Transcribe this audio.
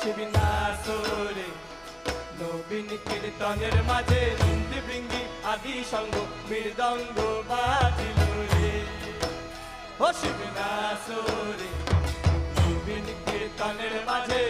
শিবিনাসরে নবীন কীর্তনের মাঝে নিন্দি বৃঙ্গি আদি সঙ্গ মৃদঙ্গ বাজিল রে। ও শিবিনাসরে নবীন কীর্তনের মাঝে